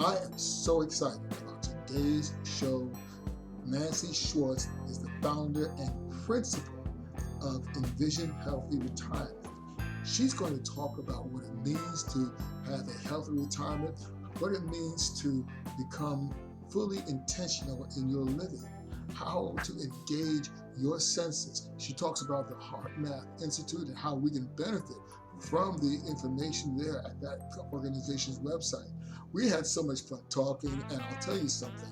I am so excited about today's show. Nancy Schwartz is the founder and principal of Envision Healthy Retirement. She's going to talk about what it means to have a healthy retirement, what it means to become fully intentional in your living, how to engage your senses. She talks about the Heart Math Institute and how we can benefit from the information there at that organization's website. We had so much fun talking, and I'll tell you something.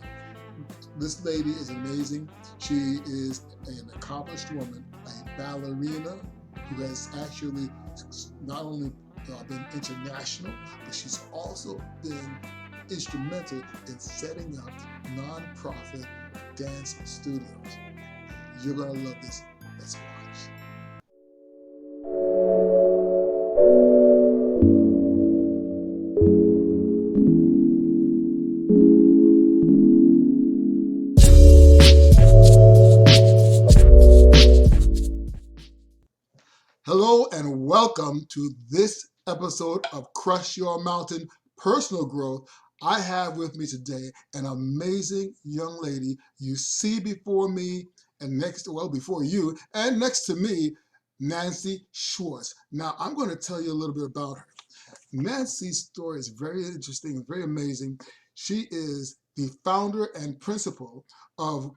This lady is amazing. She is an accomplished woman, a ballerina who has actually not only been international, but she's also been instrumental in setting up nonprofit dance studios. You're going to love this. Let's watch. Hello and welcome to this episode of Crush Your Mountain Personal Growth. I have with me today an amazing young lady you see before me and before you and next to me, Nancy Schwartz. Now, I'm going to tell you a little bit about her. Nancy's story is very interesting and very amazing. She is the founder and principal of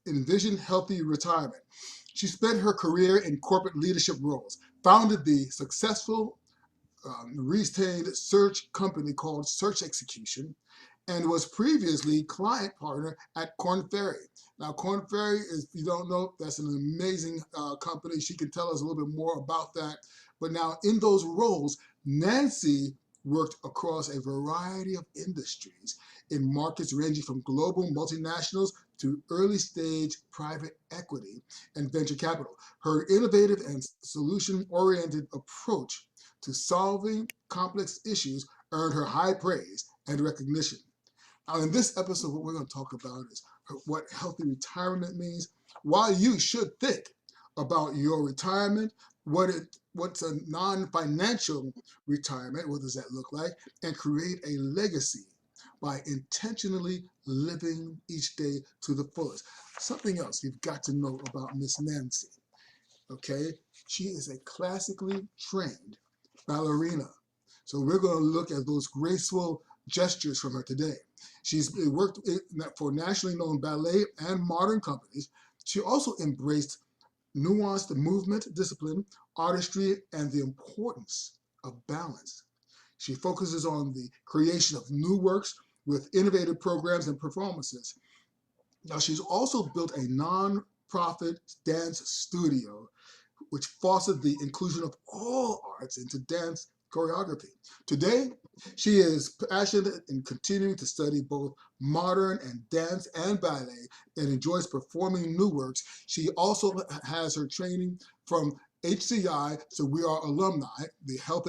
Envision Healthy Retirement. She spent her career in corporate leadership roles, founded the successful retained search company called SearchExecution, and was previously client partner at Korn Ferry. Now, Korn Ferry, if you don't know, that's an amazing company. She can tell us a little bit more about that. But now, in those roles, Nancy worked across a variety of industries in markets ranging from global multinationals to early stage private equity and venture capital. Her innovative and solution-oriented approach to solving complex issues earned her high praise and recognition. Now, in this episode, what we're going to talk about is what healthy retirement means, why you should think about your retirement, what's a non-financial retirement, what does that look like, and create a legacy by intentionally living each day to the fullest. Something else you've got to know about Miss Nancy, okay? She is a classically trained ballerina. So we're going to look at those graceful gestures from her today. She's worked for nationally known ballet and modern companies. She also embraced nuanced movement, discipline, artistry, and the importance of balance. She focuses on the creation of new works with innovative programs and performances. Now, she's also built a non-profit dance studio which fostered the inclusion of all arts into dance choreography. Today, she is passionate in continuing to study both modern and dance and ballet and enjoys performing new works. She also has her training from HCI, so we are alumni, the Health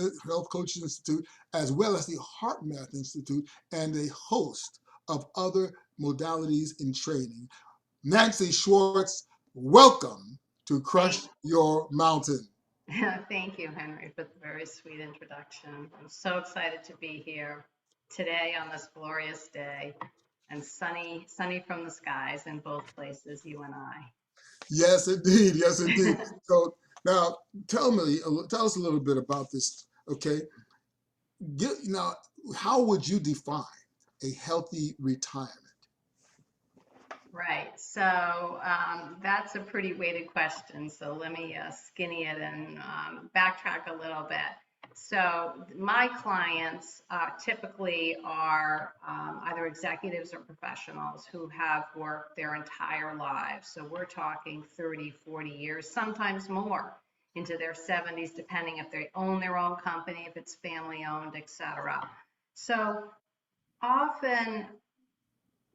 Coaches Institute, as well as the Heart Math Institute, and a host of other modalities in training. Nancy Schwartz, welcome to Crush Your Mountain. Thank you, Henry, for the very sweet introduction. I'm so excited to be here today on this glorious day and sunny from the skies in both places, you and I. Yes, indeed. Yes, indeed. So now tell us a little bit about this, okay? Now, how would you define a healthy retirement? Right. So that's a pretty weighted question. So let me skinny it and backtrack a little bit. So my clients typically are either executives or professionals who have worked their entire lives. So we're talking 30, 40 years, sometimes more, into their 70s, depending if they own their own company, if it's family owned, etc. So often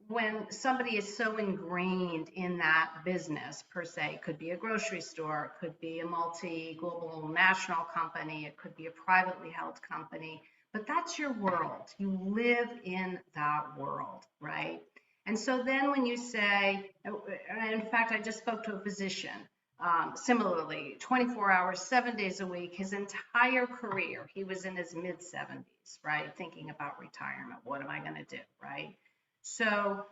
when somebody is so ingrained in that business per se, it could be a grocery store, it could be a multi-global national company, it could be a privately held company, but that's your world. You live in that world, right? And so then when you say, in fact, I just spoke to a physician Similarly, 24 hours, 7 days a week, his entire career, he was in his mid 70s, right? Thinking about retirement. What am I going to do, right? So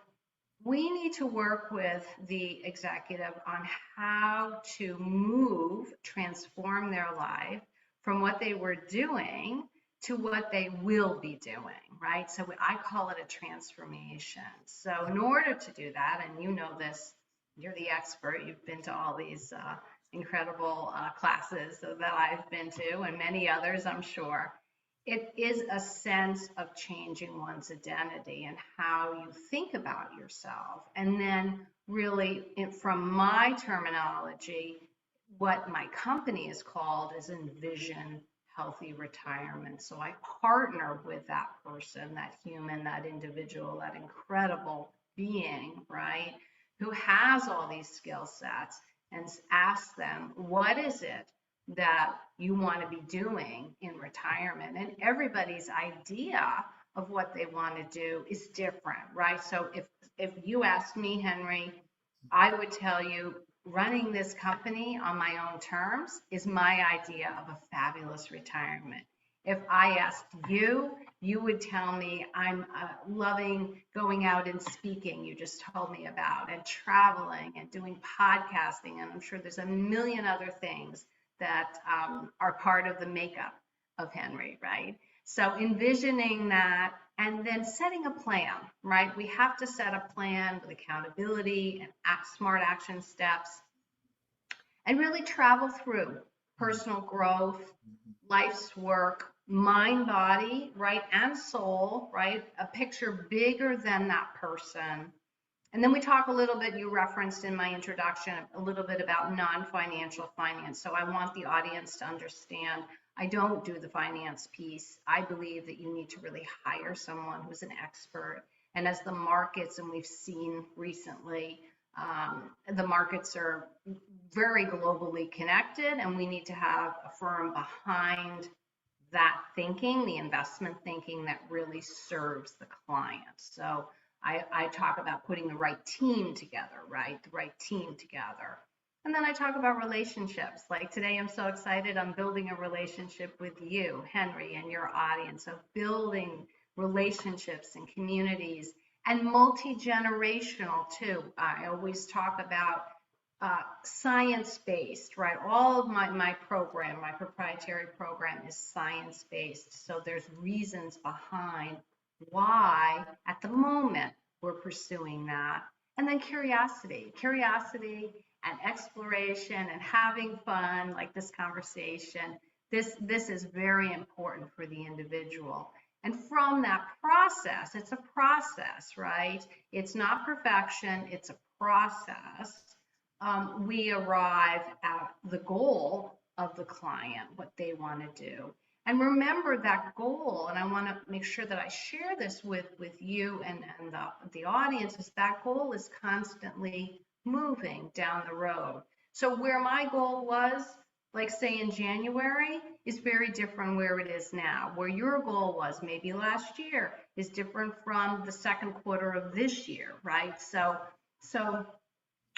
we need to work with the executive on how to move, transform their life from what they were doing to what they will be doing, right? So I call it a transformation. So in order to do that, and you know this, you're the expert, you've been to all these incredible classes that I've been to, and many others, I'm sure. It is a sense of changing one's identity and how you think about yourself. And then, really, from my terminology, what my company is called is Envision Healthy Retirement. So I partner with that person, that human, that individual, that incredible being, right, who has all these skill sets, and ask them, what is it that you want to be doing in retirement? And everybody's idea of what they want to do is different, right? So if you ask me, Henry, I would tell you running this company on my own terms is my idea of a fabulous retirement. If I asked you, you would tell me I'm loving going out and speaking, you just told me about, and traveling and doing podcasting. And I'm sure there's a million other things that are part of the makeup of Henry, right? So envisioning that and then setting a plan, right? We have to set a plan with accountability and smart action steps and really travel through personal growth, life's work, mind, body, right? And soul, right? A picture bigger than that person. And then we talk a little bit, you referenced in my introduction, a little bit about non-financial finance. So I want the audience to understand I don't do the finance piece. I believe that you need to really hire someone who's an expert. And as the markets, and we've seen recently, the markets are very globally connected, and we need to have a firm behind that thinking, the investment thinking that really serves the client. So I talk about putting the right team together, right? The right team together. And then I talk about relationships. Like today, I'm so excited. I'm building a relationship with you, Henry, and your audience, of building relationships and communities, and multi-generational too. I always talk about science-based, right? All of my program, my proprietary program, is science-based. So there's reasons behind why at the moment we're pursuing that. And then curiosity and exploration and having fun, like this conversation. This is very important for the individual. And from that process, it's a process, right? It's not perfection, it's a process. We arrive at the goal of the client, what they want to do. And remember that goal, and I want to make sure that I share this with you and the audience, is that goal is constantly moving down the road. So where my goal was, like say in January, is very different where it is now. Where your goal was maybe last year is different from the second quarter of this year, right? So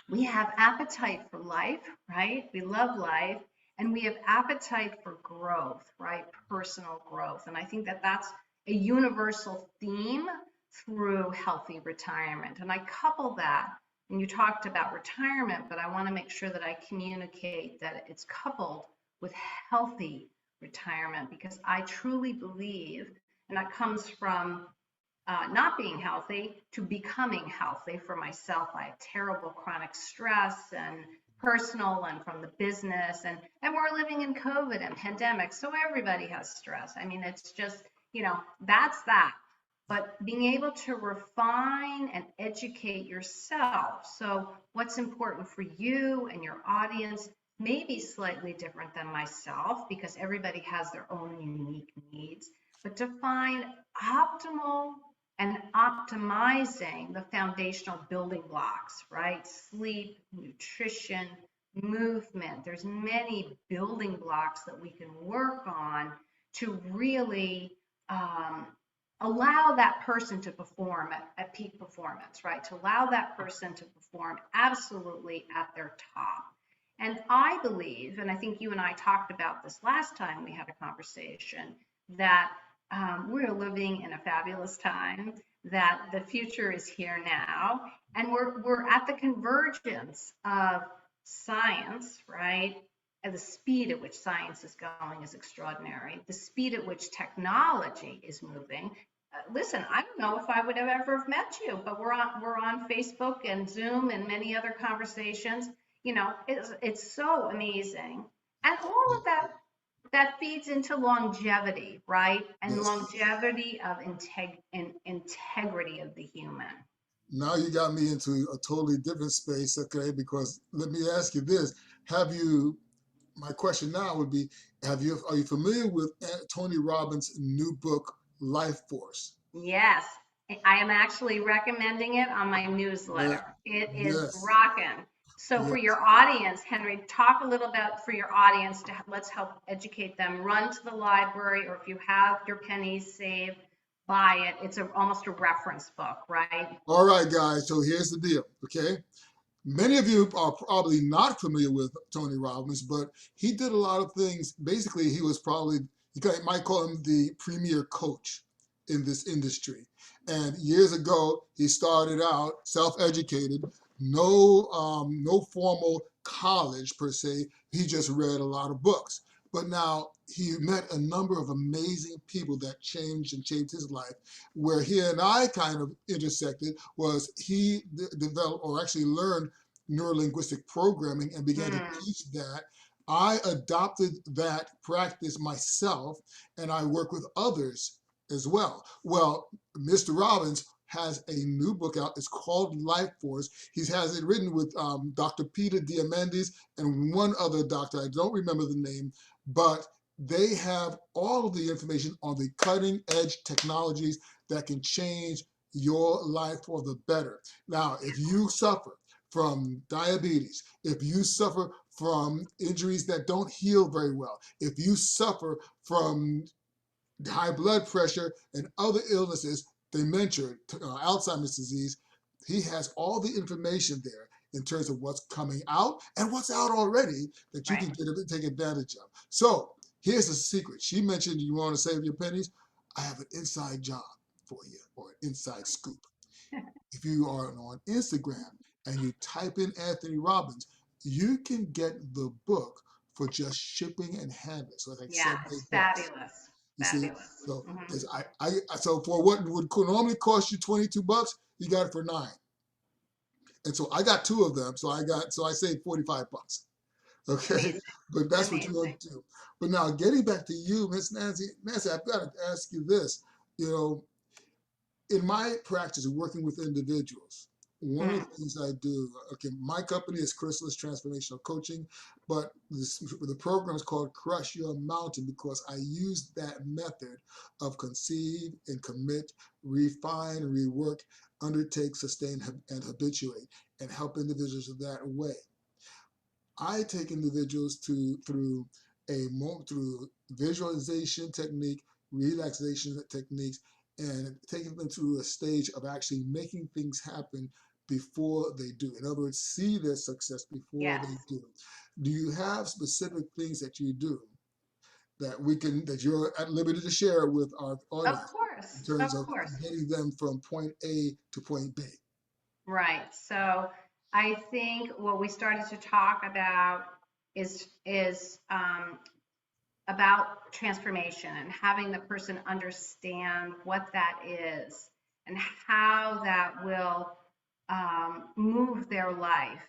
we have appetite for life, right? We love life, and we have appetite for growth, right? Personal growth. And I think that that's a universal theme through healthy retirement. And I couple that, and you talked about retirement, but I want to make sure that I communicate that it's coupled with healthy retirement, because I truly believe, and that comes from not being healthy to becoming healthy for myself. I have terrible chronic stress and personal and from the business, and we're living in COVID and pandemic, so everybody has stress. I mean, it's just, that's that. But being able to refine and educate yourself. So what's important for you and your audience may be slightly different than myself, because everybody has their own unique needs, but to find optimal and optimizing the foundational building blocks, right? Sleep, nutrition, movement. There's many building blocks that we can work on to really allow that person to perform at peak performance, right? To allow that person to perform absolutely at their top. And I believe, and I think you and I talked about this last time we had a conversation, that we're living in a fabulous time, that the future is here now, and we're at the convergence of science, right? And the speed at which science is going is extraordinary. The speed at which technology is moving. Listen, I don't know if I would have ever have met you, but we're on Facebook and Zoom and many other conversations. It's so amazing. And all of that feeds into longevity, right? And Yes. longevity of integrity of the human. Now you got me into a totally different space, okay? Because let me ask you this: Have you? My question now would be: Are you familiar with Tony Robbins' new book, Life Force? Yes, I am actually recommending it on my Yeah. newsletter. It is Yes. rocking. So for Yes. your audience, Henry, talk a little bit for your audience to let's help educate them. Run to the library, or if you have your pennies saved, buy it. It's almost a reference book, right? All right, guys. So here's the deal, okay? Many of you are probably not familiar with Tony Robbins, but he did a lot of things. Basically, he was probably, might call him the premier coach in this industry. And years ago, he started out self-educated, no formal college per se. He just read a lot of books. But now he met a number of amazing people that changed and shaped his life. Where he and I kind of intersected was he developed or actually learned neurolinguistic programming and began to Hmm. teach that. I adopted that practice myself and I work with others as well. Well, Mr. Robbins has a new book out. It's called Life Force. He has it written with Dr. Peter Diamandis and one other doctor. I don't remember the name, but they have all of the information on the cutting edge technologies that can change your life for the better. Now, if you suffer from diabetes, if you suffer from injuries that don't heal very well, if you suffer from high blood pressure and other illnesses, dementia, Alzheimer's disease, he has all the information there in terms of what's coming out and what's out already that you Right. can take advantage of. So here's the secret. She mentioned you want to save your pennies. I have an inside job for you, or an inside scoop. If you are on Instagram and you type in Anthony Robbins, you can get the book for just shipping and handling. So it's like Yeah, 7, it's $8. fabulous. You see, Fabulous. so Hmm. as so for what would normally cost you $22, you got it for 9. And so I got two of them, so I saved $45. Okay, Amazing. but that's what you Amazing. want to do. But now getting back to you, Miss Nancy, I've got to ask you this. You know, in my practice of working with individuals, one of Mm. the things I do, okay, my company is Chrysalis Transformational Coaching, but the program is called Crush Your Mountain because I use that method of conceive and commit, refine, rework, undertake, sustain, and habituate, and help individuals that way. I take individuals through visualization technique, relaxation techniques, and taking them to a stage of actually making things happen before they do. In other words, see their success before Yes. they do. Do you have specific things that you do that you're at liberty to share with our Of audience in course. terms Of of course. getting them from point A to point B? Right. So I think what we started to talk about is about transformation and having the person understand what that is and how that will move their life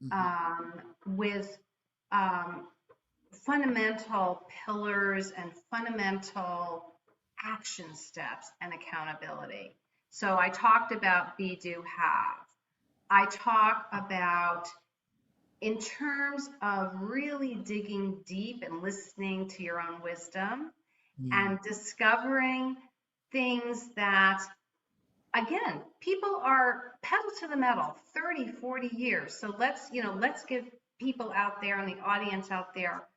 Mm-hmm. um, with um, fundamental pillars and fundamental action steps and accountability. So I talked about be, do, have. I talk about in terms of really digging deep and listening to your own wisdom Mm-hmm. and discovering things that, again, people are pedal to the metal 30, 40 years. So let's give people out there and the audience out there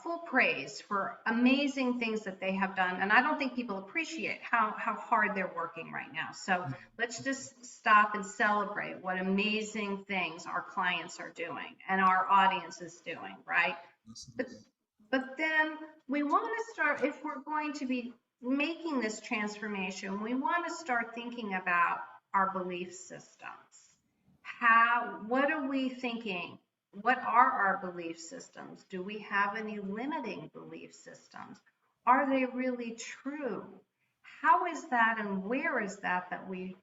full praise for amazing things that they have done. And I don't think people appreciate how hard they're working right now. So let's just stop and celebrate what amazing things our clients are doing and our audience is doing, right? But Absolutely. but then we want to start, if we're going to be making this transformation, we want to start thinking about our belief systems. What are we thinking? What are our belief systems? Do we have any limiting belief systems? Are they really true? How is that and where is that we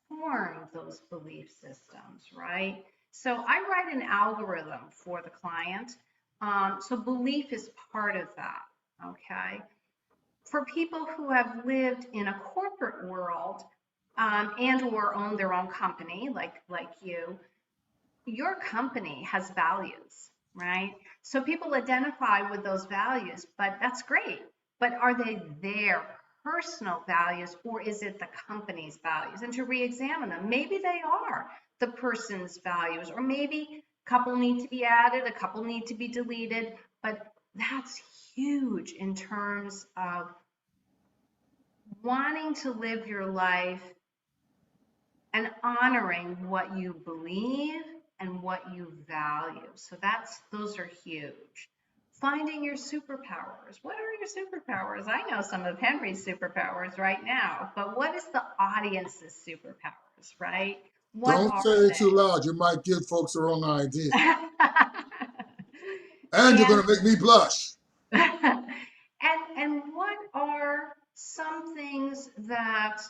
form those belief systems, right? So I write an algorithm for the client. So belief is part of that, okay? For people who have lived in a corporate world and or own their own company, like you, your company has values, right? So people identify with those values, but that's great. But are they their personal values or is it the company's values? And to re-examine them, maybe they are the person's values, or maybe a couple need to be added, a couple need to be deleted, but that's huge in terms of wanting to live your life and honoring what you believe and what you value. So those are huge. Finding your superpowers. What are your superpowers? I know some of Henry's superpowers right now, but what is the audience's superpowers, right? What Don't say are it too they? loud. You might give folks the wrong idea. And you're and going to make me blush. and what are some things that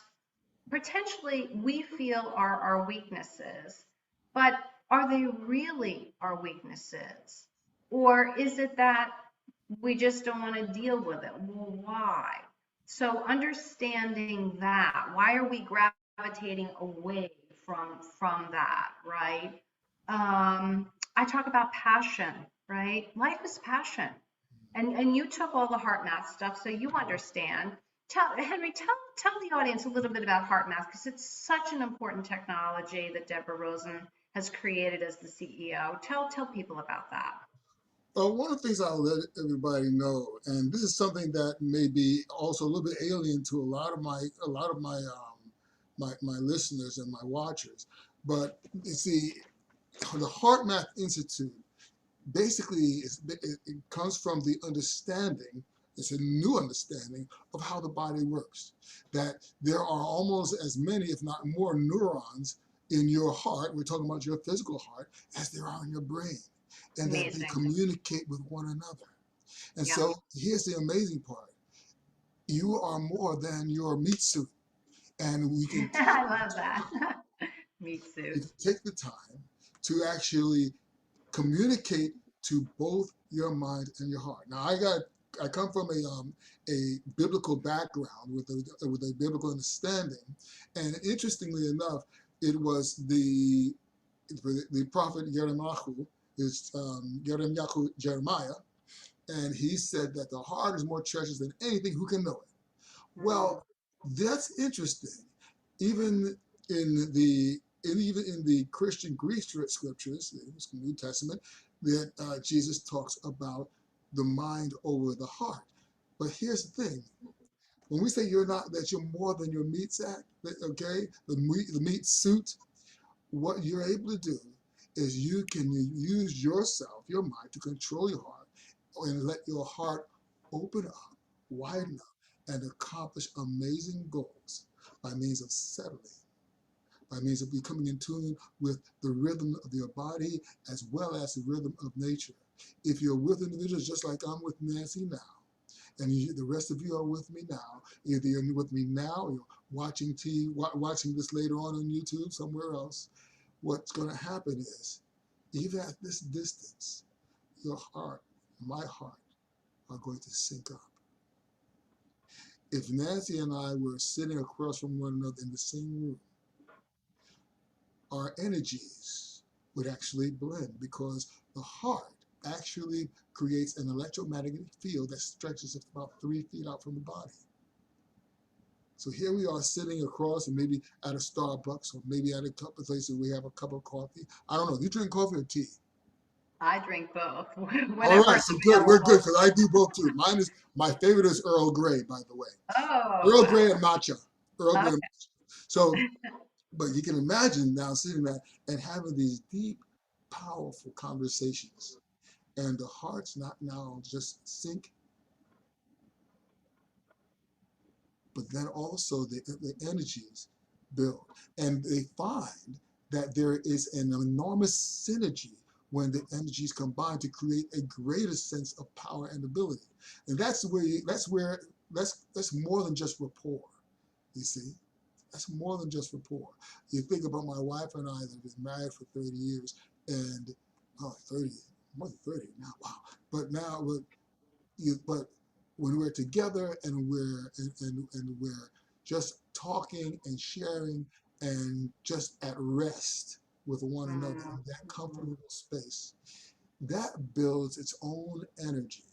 potentially we feel are our weaknesses, but are they really our weaknesses? Or is it that we just don't want to deal with it? Well, why? So understanding that, why are we gravitating away from that, right? I talk about passion, right? Life is passion. And you took all the heart math stuff, so you understand. Henry, tell the audience a little bit about heart math because it's such an important technology that Deborah Rosen has created as the CEO. Tell people about that. One of the things I'll let everybody know, and this is something that may be also a little bit alien to a lot of my listeners and my watchers, but you see, the Heart Math Institute basically it comes from the understanding. It's a new understanding of how the body works. That there are almost as many, if not more, neurons in your heart. We're talking about your physical heart as there are in your brain, and that they Amazing. communicate with one another. And Yep. so here's the amazing part: you are more than your meat suit, and we can take I love that. Meat suit. the time to actually communicate to both your mind and your heart. Now, I come from a biblical background with a biblical understanding, and interestingly enough, it was the prophet Jeremiah, and he said that the heart is more treacherous than anything. Who can know it? Mm, Well, that's interesting. Even even in the Christian Greek scriptures, the New Testament, that Jesus talks about the mind over the heart. But here's the thing: when we say you're more than your meat sack, okay, the meat suit, what you're able to do is you can use yourself, your mind, to control your heart and let your heart open up, widen up, and accomplish amazing goals by means of settling, by means of becoming in tune with the rhythm of your body as well as the rhythm of nature. If you're with individuals just like I'm with Nancy now, and the rest of you are with me now, either you're with me now or you're watching watching this later on YouTube, somewhere else, what's going to happen is, even at this distance, your heart, my heart, are going to sync up. If Nancy and I were sitting across from one another in the same room, our energies would actually blend because the heart actually creates an electromagnetic field that stretches about 3 feet out from the body. So here we are sitting across, and maybe at a Starbucks, or maybe at a couple of places we have a cup of coffee. I don't know. Do you drink coffee or tea? I drink both, All whatever right, is so good. We're good available. because I do both too. My favorite is Earl Grey, by the way. Oh, Earl Grey wow. and matcha. Earl Grey. Okay. And matcha. So, but you can imagine now sitting there and having these deep, powerful conversations, and the hearts not now just sink, but then also the energies build. And they find that there is an enormous synergy when the energies combine to create a greater sense of power and ability. And that's more than just rapport, you see. That's more than just rapport. You think about my wife and I that have been married for 30 years and 30, more than 30 now, wow. But now but when we're together and we're just talking and sharing and just at rest with one another in that Mm-hmm. comfortable space, that builds its own energy,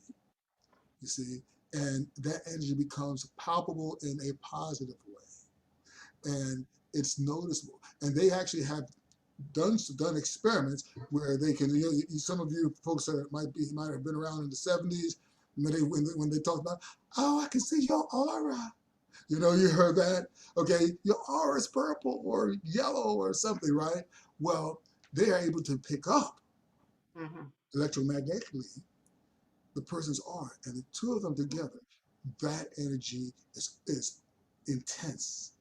you see, and that energy becomes palpable in a positive way, and it's noticeable. And they actually have done experiments where they can, some of you folks that might have been around in the 70s when they talk about, oh, I can see your aura. You heard that. Okay, your aura is purple or yellow or something, right? Well, they are able to pick up Mm-hmm. electromagnetically the person's aura, and the two of them together, that energy is intense,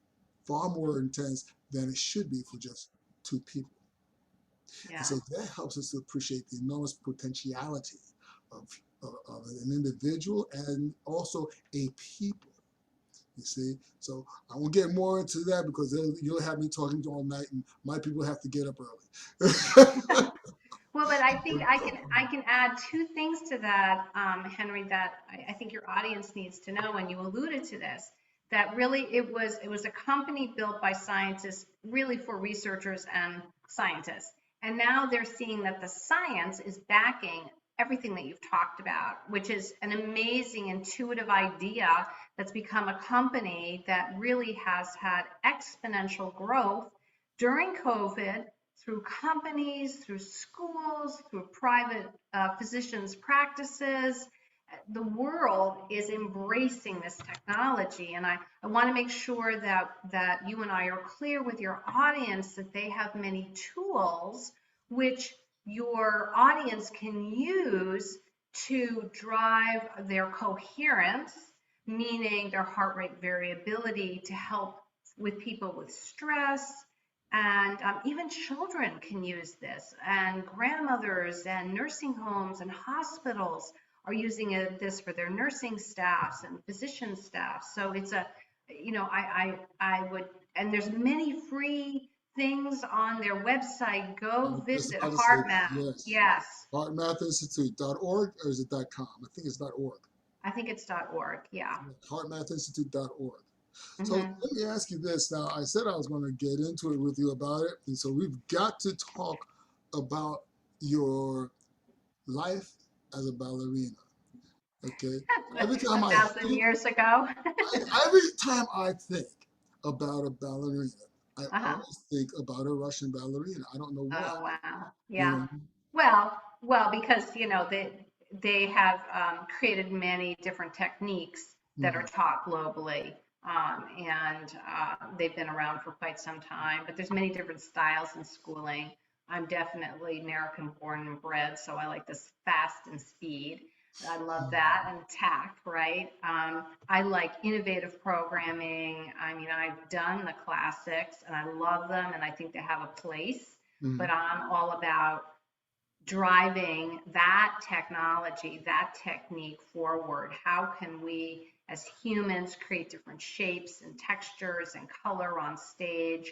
far more intense than it should be for just two people. And Yeah. so that helps us to appreciate the enormous potentiality of an individual and also a people, you see. So I won't get more into that because you'll have me talking all night and my people have to get up early. Well, but I think I can add two things to that, Henry, that I think your audience needs to know, and you alluded to this, that really it was a company built by scientists, really for researchers and scientists. And now they're seeing that the science is backing everything that you've talked about, which is an amazing intuitive idea that's become a company that really has had exponential growth during COVID, through companies, through schools, through private physicians' practices. The world is embracing this technology. And I want to make sure that you and I are clear with your audience that they have many tools which your audience can use to drive their coherence, meaning their heart rate variability, to help with people with stress, and even children can use this, and grandmothers and nursing homes and hospitals are using this for their nursing staffs and physician staff. So it's I would, and there's many free things on their website. I Go was just visit about to say that, HeartMath. yes. Yes, HeartMathInstitute.org or is it .com? I think it's .org. I think it's .org. Yeah. HeartMathInstitute.org. So Hmm. let me ask you this. Now, I said I was going to get into it with you about it. And so we've got to talk about your life as a ballerina. Okay. Every A time I thousand think, years ago. every time I think about a ballerina, I Uh-huh. always think about a Russian ballerina. I don't know why. Oh, wow. You Yeah. know. Well, because they have created many different techniques that are Mhm. taught globally, and they've been around for quite some time. But there's many different styles in schooling. I'm definitely American born and bred, so I like this fast and speed. I love that, and tact, right? I like innovative programming. I mean, I've done the classics and I love them, and I think they have a place, but Mhm. I'm all about driving that technology, that technique forward. How can we, as humans, create different shapes and textures and color on stage?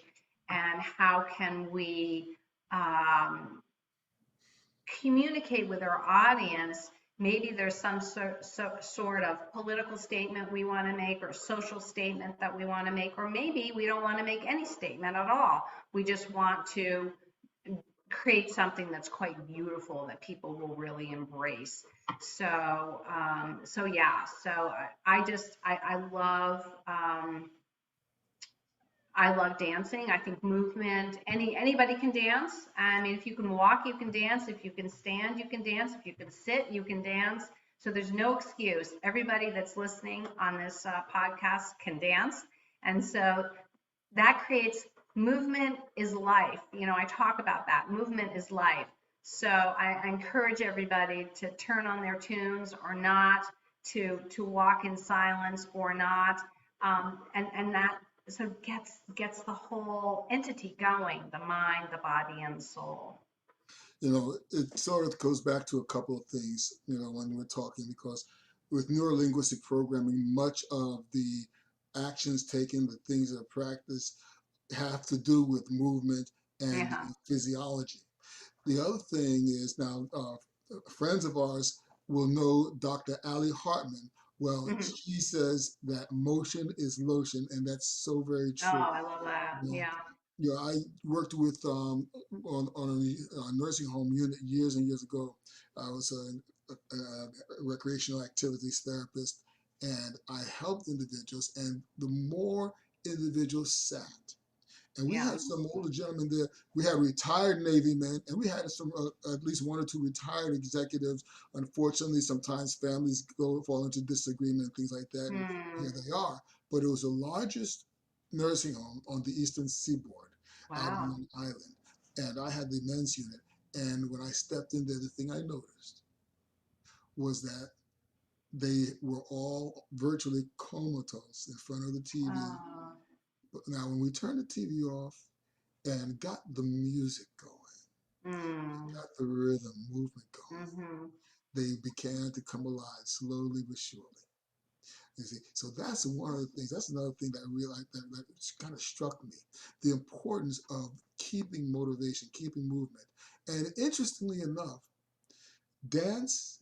And how can we communicate with our audience? Maybe there's some sort of political statement we want to make or social statement that we want to make, or maybe we don't want to make any statement at all. We just want to create something that's quite beautiful that people will really embrace. So yeah, so I love I love dancing. I think movement, anybody can dance. I mean, if you can walk, you can dance. If you can stand, you can dance. If you can sit, you can dance. So there's no excuse. Everybody that's listening on this podcast can dance. And so that creates movement is life. You know, I talk about that. Movement is life. So I encourage everybody to turn on their tunes or not, to walk in silence or not, and that sort of gets the whole entity going, the mind, the body, and the soul. It sort of goes back to a couple of things, when we're talking, because with neurolinguistic programming, much of the actions taken, the things that are practiced, have to do with movement and Yeah. physiology. The other thing is now, friends of ours will know Dr. Ali Hartman. Well, Mhm. she says that motion is lotion, and that's so very Oh, true. I love that. You know, Yeah. I worked with on a nursing home unit years and years ago. I was a recreational activities therapist, and I helped individuals. And the more individuals sat, and we Yeah. had some older gentlemen there. We had retired Navy men, and we had some at least one or two retired executives. Unfortunately, sometimes families fall into disagreement and things like that, and Hmm. here they are. But it was the largest nursing home on the eastern seaboard, out on Wow. an island, and I had the men's unit. And when I stepped in there, the thing I noticed was that they were all virtually comatose in front of the TV. Oh. But now, when we turned the TV off and got the music going, Hmm. got the rhythm movement going, Mm-hmm. they began to come alive slowly but surely. You see, so that's one of the things. That's another thing that I realized that kind of struck me: the importance of keeping motivation, keeping movement. And interestingly enough, dance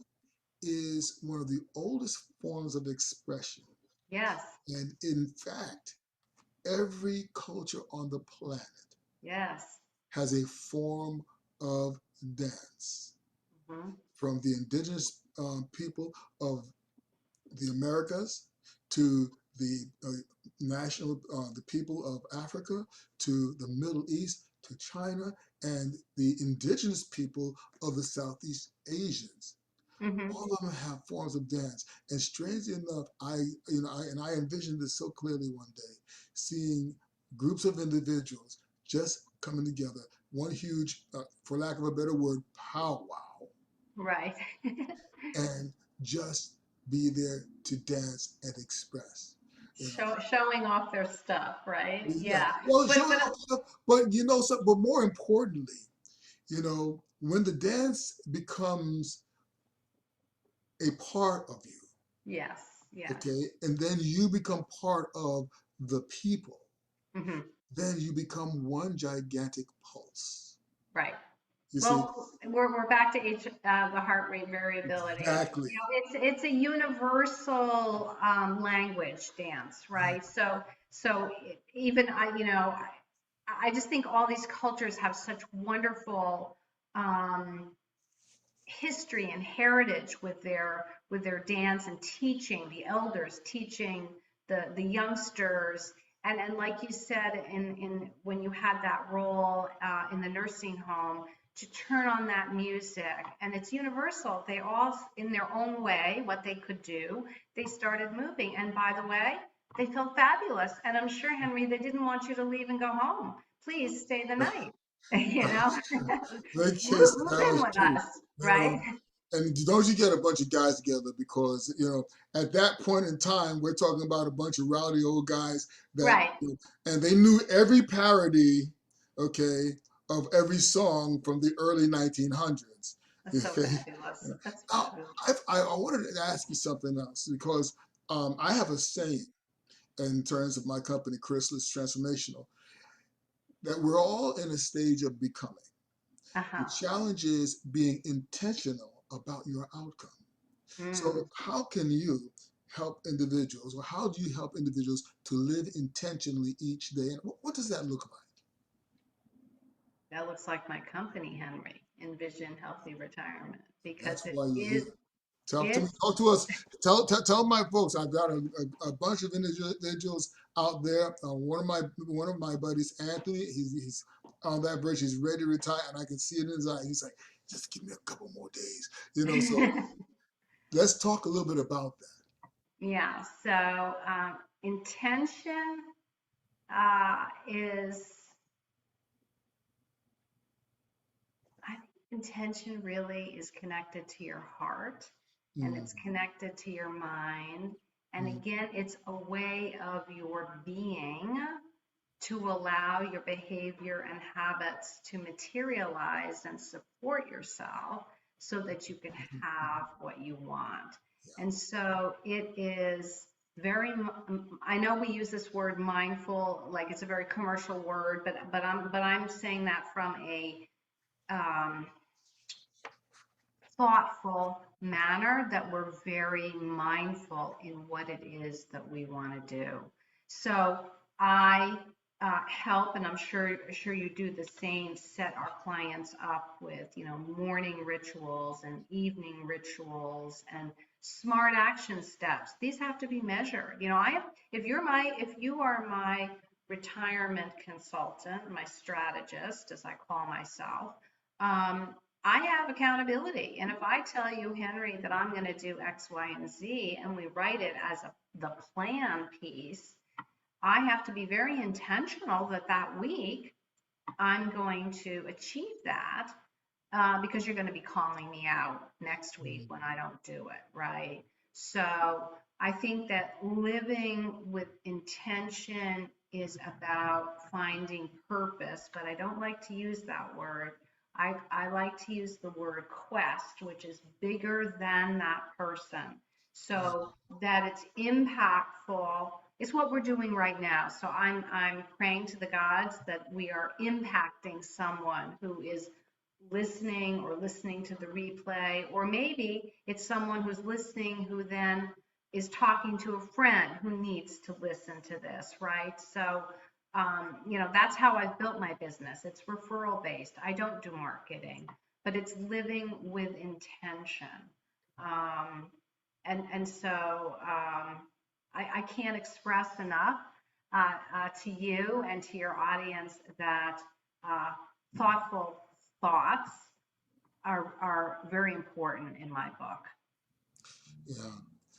is one of the oldest forms of expression. Yes. And in fact, every culture on the planet Yes. has a form of dance, Mm-hmm. from the indigenous people of the Americas to the the people of Africa, to the Middle East, to China, and the indigenous people of the Southeast Asians. Mm-hmm. All of them have forms of dance, and strangely enough, I envisioned this so clearly one day, seeing groups of individuals just coming together, one huge, for lack of a better word, powwow, Right. and just be there to dance and express. You know, Showing off their stuff, right? yeah. Yeah. Well, But showing but off stuff, but but more importantly, when the dance becomes a part of you, yes, yes. okay, and then you become part of the people, Hmm. then you become one gigantic pulse. Right. You see, Well, we're back to the heart rate variability. exactly. You know, it's a universal language dance, right? So even I just think all these cultures have such wonderful um, history and heritage with their dance and teaching, the elders teaching the youngsters. And like you said, in when you had that role in the nursing home, to turn on that music, and it's universal. They all, in their own way, what they could do, they started moving. And by the way, they felt fabulous. And I'm sure, Henry, they didn't want you to leave and go home. Please stay the night. You know, Great case, move that in was with true. us, You right? know, and don't you get a bunch of guys together, because at that point in time we're talking about a bunch of rowdy old guys that Right. and they knew every parody, okay, of every song from the early 1900s. That's so Okay. fabulous. That's Now, fabulous. I wanted to ask you something else, because I have a saying in terms of my company, Chrysalis Transformational, that we're all in a stage of becoming. The Uh-huh. challenge is being intentional about your outcome. Mm, So, how can you help individuals, or how do you help individuals to live intentionally each day? And what does that look like? that looks like my company, Henry, Envision Healthy Retirement, because That's why you're here. Talk to me. It's Talk to us. Tell my folks. I've got a bunch of individuals out there. One of my buddies, Anthony. He's on that bridge. He's ready to retire, and I can see it in his eye. He's like, just give me a couple more days. So let's talk a little bit about that. yeah. So intention is, I think intention really is connected to your heart and Mm, it's connected to your mind. And mm, again, it's a way of your being to allow your behavior and habits to materialize and support yourself so that you can have what you want. yeah. And so it is very, I know we use this word mindful, like it's a very commercial word, but I'm saying that from a um, thoughtful manner, that we're very mindful in what it is that we want to do. So I help, and I'm sure you do the same, set our clients up with, morning rituals and evening rituals and smart action steps. These have to be measured. If you are my retirement consultant, my strategist, as I call myself, um, I have accountability. And if I tell you, Henry, that I'm going to do X, Y, and Z, and we write it as the plan piece, I have to be very intentional that that week I'm going to achieve that, because you're going to be calling me out next week Mm, when I don't do it, right? So I think that living with intention is about finding purpose, but I don't like to use that word. I like to use the word quest, which is bigger than that person. yeah. So that it's impactful. It's what we're doing right now. So I'm praying to the gods that we are impacting someone who is listening to the replay, or maybe it's someone who's listening who then is talking to a friend who needs to listen to this, right? So, that's how I've built my business. It's referral based. I don't do marketing, but it's living with intention. Um, and so I can't express enough to you and to your audience that uh, thoughtful thoughts are very important in my book. Yeah.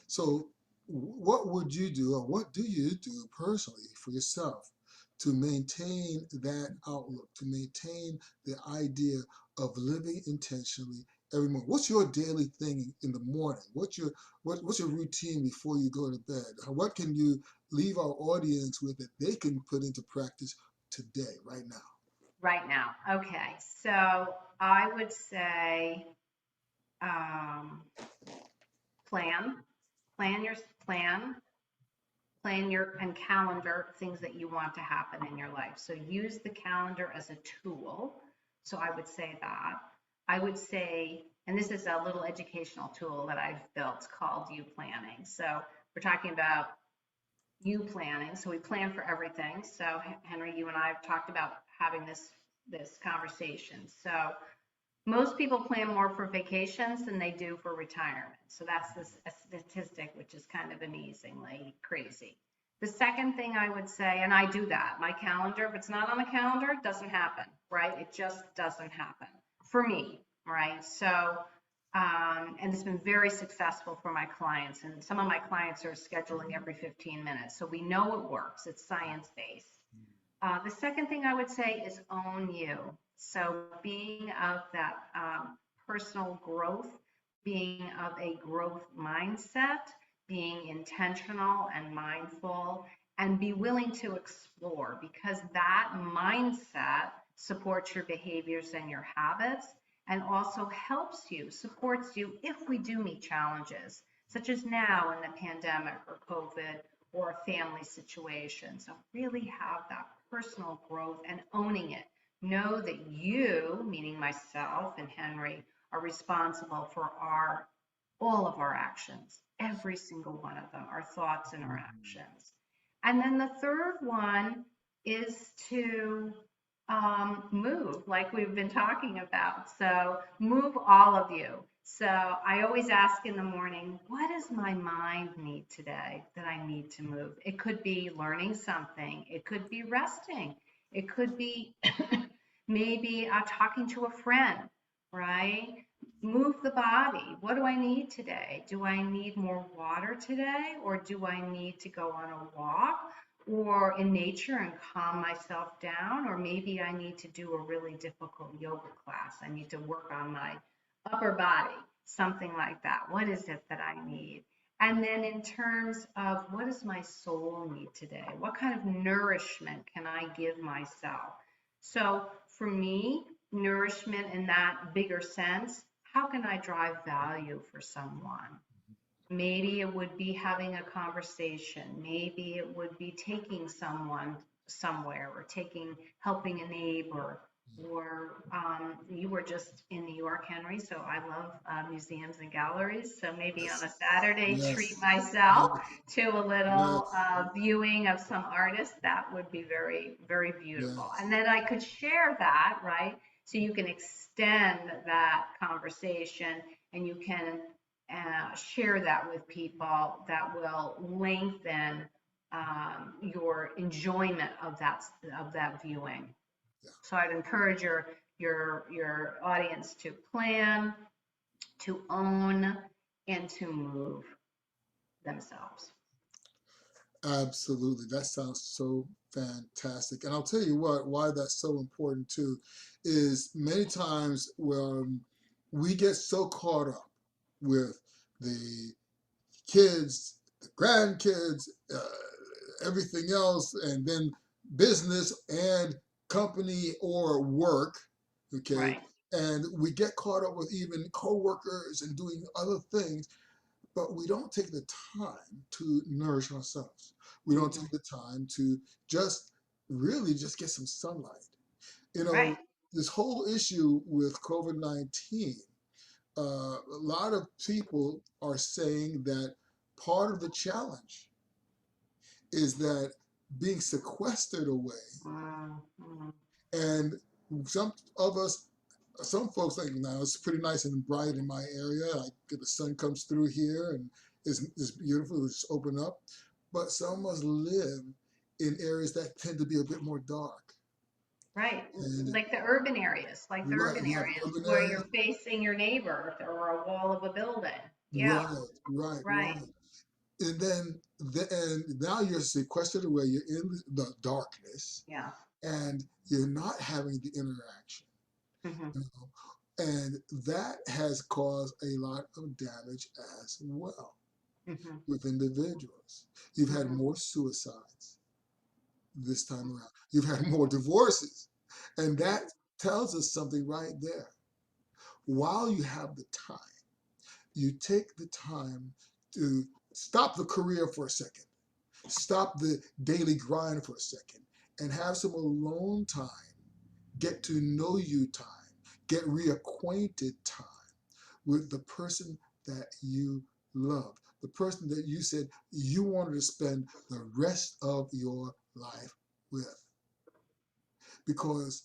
So, what would you do, or what do you do personally for yourself to maintain that outlook, to maintain the idea of living intentionally every morning? What's your daily thing in the morning? What's your routine before you go to bed? What can you leave our audience with that they can put into practice today, right now? Right now. Okay. So I would say, um, plan, plan your plan, plan your and calendar things that you want to happen in your life. So use the calendar as a tool. So I would say that. I would say, and this is a little educational tool that I've built called You Planning. So we're talking about you planning. So we plan for everything. So Henry, you and I have talked about having this conversation. So most people plan more for vacations than they do for retirement. So that's this a statistic, which is kind of amazingly crazy. The second thing I would say, and I do that, my calendar, if it's not on the calendar, it doesn't happen, right? It just doesn't happen for me, right? So, and it's been very successful for my clients. And some of my clients are scheduling every 15 minutes. So we know it works, it's science based. The second thing I would say is own you. So being of that personal growth, being of a growth mindset, being intentional and mindful, and be willing to explore, because that mindset supports your behaviors and your habits and also helps you, supports you if we do meet challenges, such as now in the pandemic or COVID or a family situation. So really have that personal growth and owning it. Know that you, meaning myself and Henry, are responsible for all of our actions, every single one of them, our thoughts and our actions. And then the third one is to move, like we've been talking about. So move, all of you. So I always ask in the morning, what does my mind need today that I need to move? It could be learning something, it could be resting, it could be maybe talking to a friend, right? Move the body. What do I need today? Do I need more water today, or do I need to go on a walk or in nature and calm myself down? Or maybe I need to do a really difficult yoga class. I need to work on my upper body, something like that. What is it that I need? And then in terms of what does my soul need today? What kind of nourishment can I give myself? So for me, nourishment in that bigger sense, how can I drive value for someone? Maybe it would be having a conversation. Maybe it would be taking someone somewhere or helping a neighbor. Or you were just in New York, Henry, so I love museums and galleries. So maybe on Yes, a Saturday, treat yes, myself yes, to a little yes, viewing of some artists. That would be very, very beautiful. yes. And then I could share that, right? So you can extend that conversation and you can share that with people that will lengthen your enjoyment of that viewing. Yeah. So I'd encourage your audience to plan, to own, and to move themselves. Absolutely. That sounds so fantastic. And I'll tell you what, why that's so important too, is many times when we get so caught up with the kids, the grandkids, everything else, and then business and company or work, okay? Right, And we get caught up with even coworkers and doing other things, but we don't take the time to nourish ourselves. We don't hmm, take the time to just really just get some sunlight. You right, know, this whole issue with COVID-19, a lot of people are saying that part of the challenge is that being sequestered away, mm-hmm. and some of us, some folks like now it's pretty nice and bright in my area. Like the sun comes through here and it's beautiful. It's just open up, but some of us live in areas that tend to be a bit more dark. Right, And like the right, urban you have areas urban where areas. you're facing your neighbor or a wall of a building. Yeah, Right, right, right. right. And then and now you're sequestered away. You're in the darkness, Yeah. and you're not having the interaction. Hmm. You know? And that has caused a lot of damage as well Hmm. with individuals. You've had Hmm. more suicides this time around. You've had more divorces. And Yeah. that tells us something right there. While you have the time, you take the time to stop the career for a second, stop the daily grind for a second, and have some alone time, get to know you time, get reacquainted time with the person that you love, the person that you said you wanted to spend the rest of your life with. Because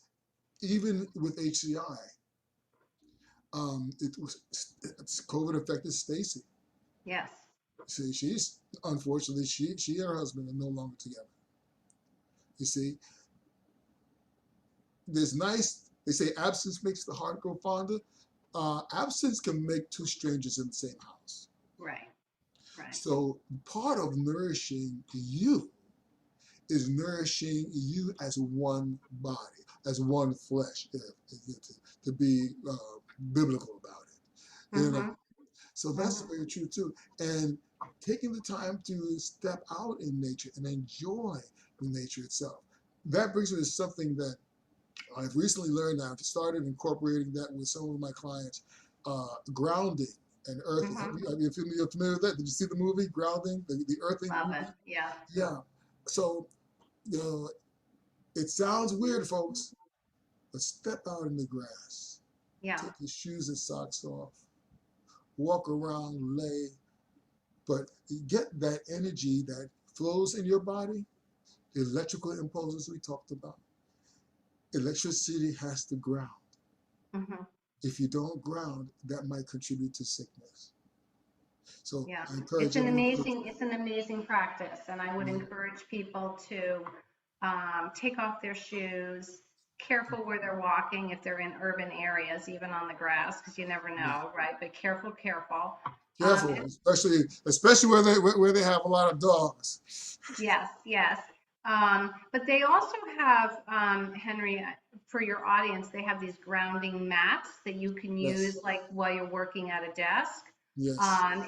even with HCI, it was COVID affected Stacy. Yes. See, she's unfortunately she and her husband are no longer together. You see, there's nice. They say absence makes the heart grow fonder. Absence can make two strangers in the same house. Right. Right. So part of nourishing you is nourishing you as one body, as one flesh, to be biblical about it. You know, Hmm. so that's Hmm. very true too. And taking the time to step out in nature and enjoy the nature itself. That brings me to something that I've recently learned. I've started incorporating that with some of my clients. Grounding and earthing. Hmm. You're familiar with that? Did you see the movie Grounding, the earthing Love it. movie? Yeah. Yeah. So you know, it sounds weird, folks, but step out in the grass, Yeah. take your shoes and socks off, walk around, lay, but get that energy that flows in your body, the electrical impulses we talked about. Electricity has to ground. Hmm. If you don't ground, that might contribute to sickness. So Yeah, I encourage everyone to look. it's an amazing practice, and I would Yeah, encourage people to take off their shoes, careful where they're walking if they're in urban areas, even on the grass, because you never yeah. know, right? But careful, careful. Careful, And especially where they have a lot of dogs. yes, yes. But they also have, Henry, for your audience, they have these grounding mats that you can use Yes, like while you're working at a desk, yes.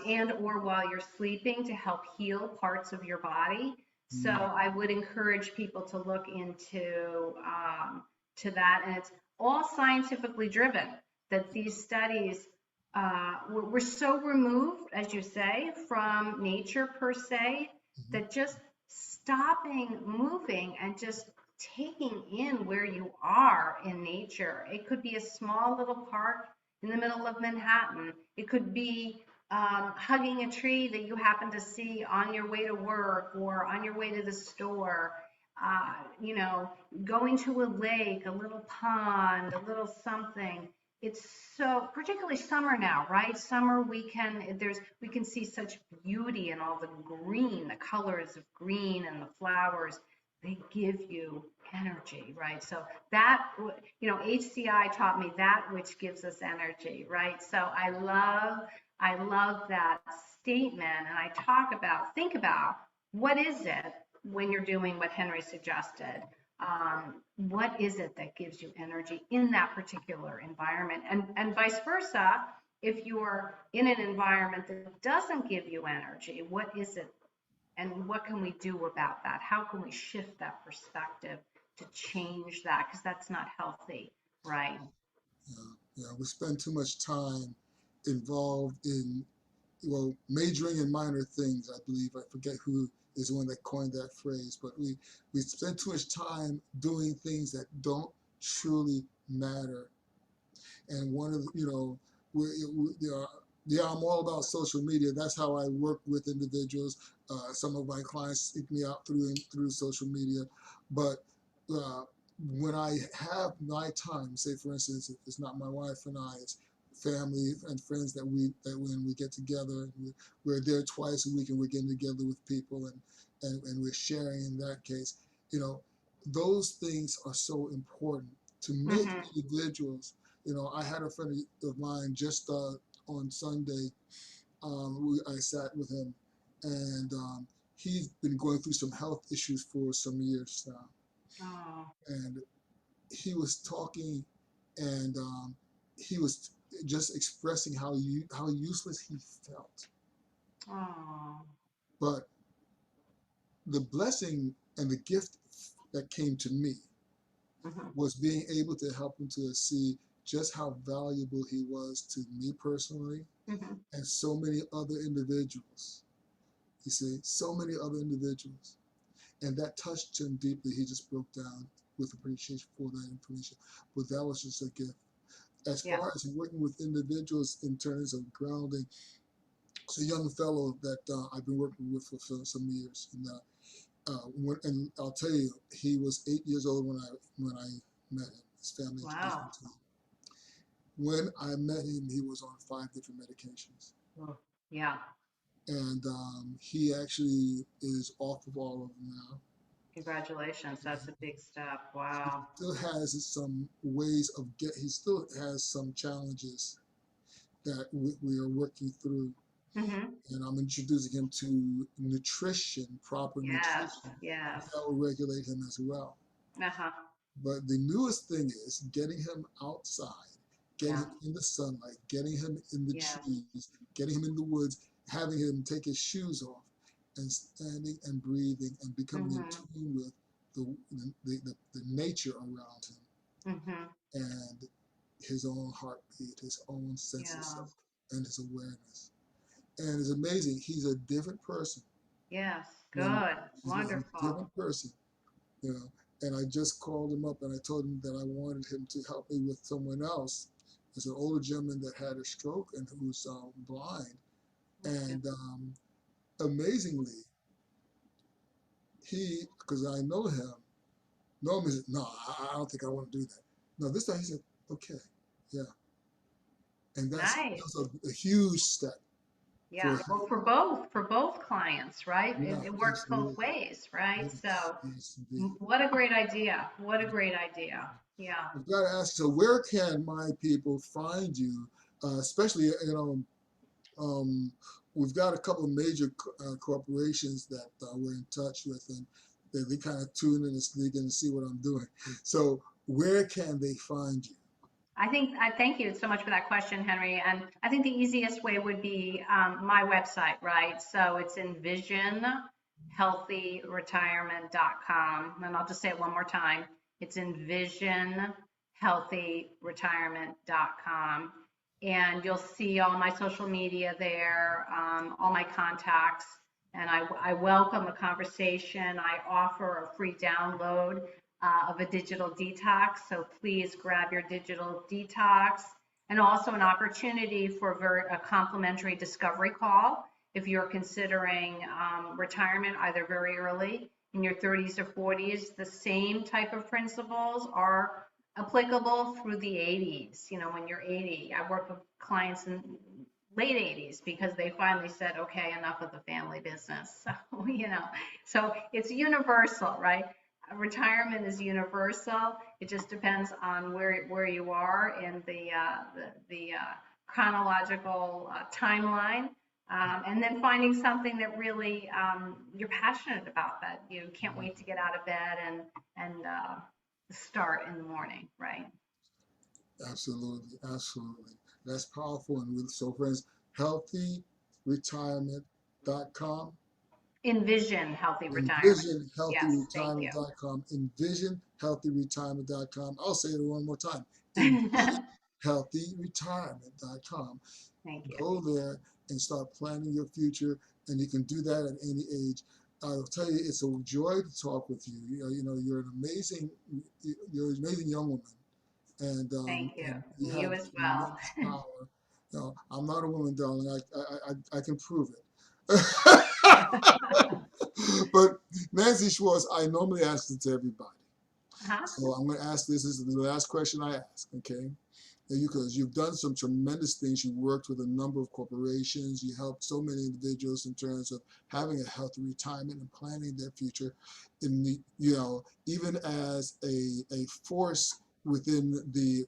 and or while you're sleeping to help heal parts of your body. So Mm, I would encourage people to look into to that, and it's all scientifically driven. That these studies we're so removed, as you say, from nature per se, mhm. that just stopping moving and just taking in where you are in nature. It could be a small little park in the middle of Manhattan. It could be hugging a tree that you happen to see on your way to work or on your way to the store. You know, going to a lake, a little pond, a little something. It's so, particularly summer now, right? Summer we can see such beauty in all the green, the colors of green and the flowers. They give you energy, right? So that, HCI taught me that which gives us energy, right? So I love that statement. And I think about what is it when you're doing what Henry suggested? What is it that gives you energy in that particular environment? And vice versa, if you're in an environment that doesn't give you energy, what is it? And what can we do about that? How can we shift that perspective to change that? Because that's not healthy, right? Yeah, yeah. We spend too much time involved in, well, majoring in minor things. I believe I forget who is the one that coined that phrase, but we spend too much time doing things that don't truly matter. And one of the, yeah, I'm all about social media. That's how I work with individuals. Some of my clients seek me out through social media, but uh, when I have my time, say for instance, if it's not my wife and I, it's family and friends that when we get together, we're there twice a week and we're getting together with people and we're sharing in that case, you know, those things are so important to make Mm-hmm. individuals. I had a friend of mine just on Sunday. I sat with him, and he's been going through some health issues for some years now. Oh, And he was talking, and he was just expressing how useless he felt. oh, But the blessing and the gift that came to me mm-hmm. was being able to help him to see just how valuable he was to me personally Mm-hmm. and so many other individuals. You see, so many other individuals. And that touched him deeply. He just broke down with appreciation for that information. But that was just a gift. As Yeah. far as working with individuals in terms of grounding, it's a young fellow that I've been working with for some years. And I'll tell you, he was 8 years old when I met him. His family introduced Wow. me to him. When I met him, he was on 5 different medications. Oh, yeah. And he actually is off of all of them now. Congratulations. That's a big step. Wow. Still has some ways of he still has some challenges that we are working through. Mm-hmm. And I'm introducing him to nutrition, proper Yes. nutrition, Yes. that will regulate him as well. Uh-huh. But the newest thing is getting him outside, getting Yeah. him in the sunlight, getting him in the Yes. trees, getting him in the woods, having him take his shoes off and standing and breathing and becoming in Mm-hmm. tune with the nature around him Mm-hmm. and his own heartbeat, his own sense of Yeah. self, and his awareness. And it's amazing. He's a different person. Yes. When Good. he's a Wonderful. different person, you know. And I just called him up and I told him that I wanted him to help me with someone else. It's an older gentleman that had a stroke and who's blind. Okay. And amazingly, because I know him, normally said, no, I don't think I want to do that. No, this time he said, okay, yeah. And Nice. that's a huge step Yeah. for Well, him. for both clients, right? Yeah, It works both absolutely. ways, right? Yes, So yes, indeed. what a great idea. What a great idea. Yeah. I've got to ask, so where can my people find you? Especially, um, we've got a couple of major corporations that we're in touch with, and they kind of tune in and sneak in and see what I'm doing. So where can they find you? I thank you so much for that question, Henry. And I think the easiest way would be my website, right? So it's envisionhealthyretirement.com. And I'll just say it one more time. It's envisionhealthyretirement.com. And you'll see all my social media there, all my contacts. And I welcome a conversation. I offer a free download of a digital detox. So please grab your digital detox, and also an opportunity for a complimentary discovery call if you're considering retirement either very early in your 30s or 40s. The same type of principles are applicable through the 80s. You know, when you're 80, I work with clients in late 80s because they finally said, okay, enough of the family business. So, so it's universal, right? Retirement is universal. It just depends on where you are in the chronological timeline, and then finding something that really you're passionate about, that you can't wait to get out of bed and start in the morning, right? Absolutely, absolutely. That's powerful. And so, friends, healthyretirement.com. Envision healthy retirement. Yes, thank you. EnvisionHealthyRetirement.com. EnvisionHealthyRetirement.com. I'll say it one more time. EnvisionHealthyRetirement.com. Thank you. Go there and start planning your future, and you can do that at any age. I'll tell you, it's a joy to talk with you. You're an amazing young woman, Thank you. and you You have as well. tremendous power. I'm not a woman, darling. I can prove it. But Nancy Schwartz, I normally ask it to everybody. Uh-huh. So I'm going to ask this is the last question I ask, okay? Because you've done some tremendous things. You worked with a number of corporations. You helped so many individuals in terms of having a healthy retirement and planning their future. In the, even as a force within the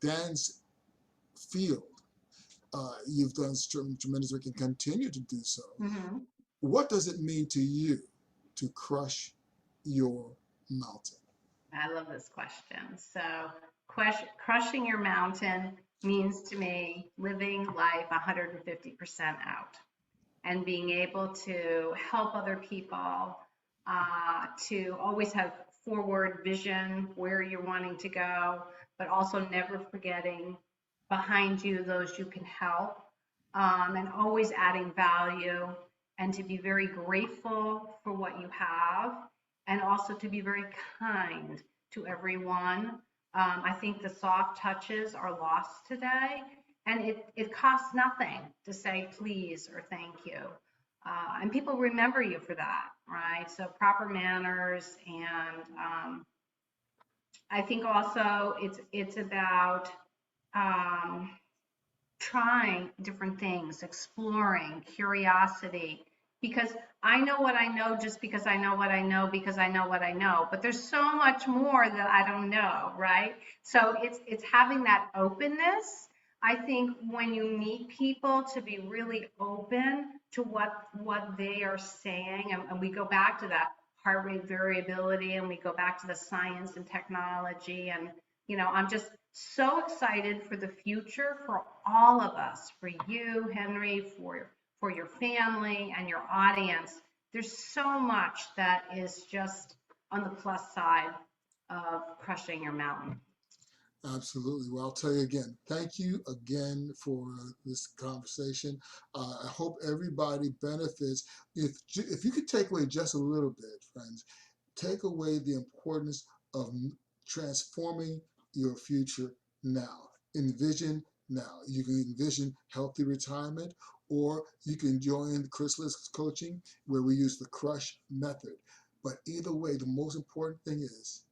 dance field, you've done tremendous work and continue to do so. Hmm. What does it mean to you to crush your mountain? I love this question. So, crushing your mountain means to me living life 150% out and being able to help other people, to always have forward vision where you're wanting to go, but also never forgetting behind you those you can help, and always adding value, and to be very grateful for what you have, and also to be very kind to everyone. I think the soft touches are lost today, and it costs nothing to say please or thank you. And people remember you for that, right? So proper manners, and I think also it's about um, trying different things, exploring, curiosity, because I know what I know just because I know what I know because I know what I know, but there's so much more that I don't know, right? So it's having that openness. I think when you meet people, to be really open to what they are saying, and we go back to that heart rate variability, and we go back to the science and technology, and I'm just so excited for the future for all of us, for you, Henry, for your family and your audience. There's so much that is just on the plus side of crushing your mountain. Absolutely. Well, I'll tell you again, thank you again for this conversation. I hope everybody benefits. If you could take away just a little bit, friends, take away the importance of transforming your future now. Envision now. You can envision healthy retirement, or you can join Chrysalis Coaching, where we use the crush method. But either way, the most important thing is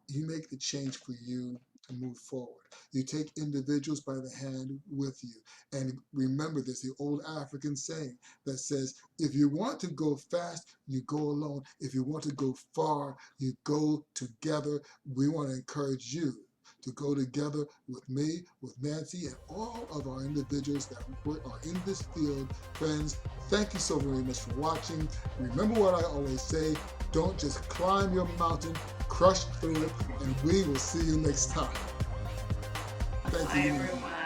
you make the change for you. and move forward. You take individuals by the hand with you. And remember, there's the old African saying that says, if you want to go fast, you go alone. If you want to go far, you go together. We want to encourage you to go together with me, with Nancy, and all of our individuals that are in this field. Friends, thank you so very much for watching. Remember what I always say, don't just climb your mountain, crush through it, and we will see you next time. Thank you. Bye, everyone.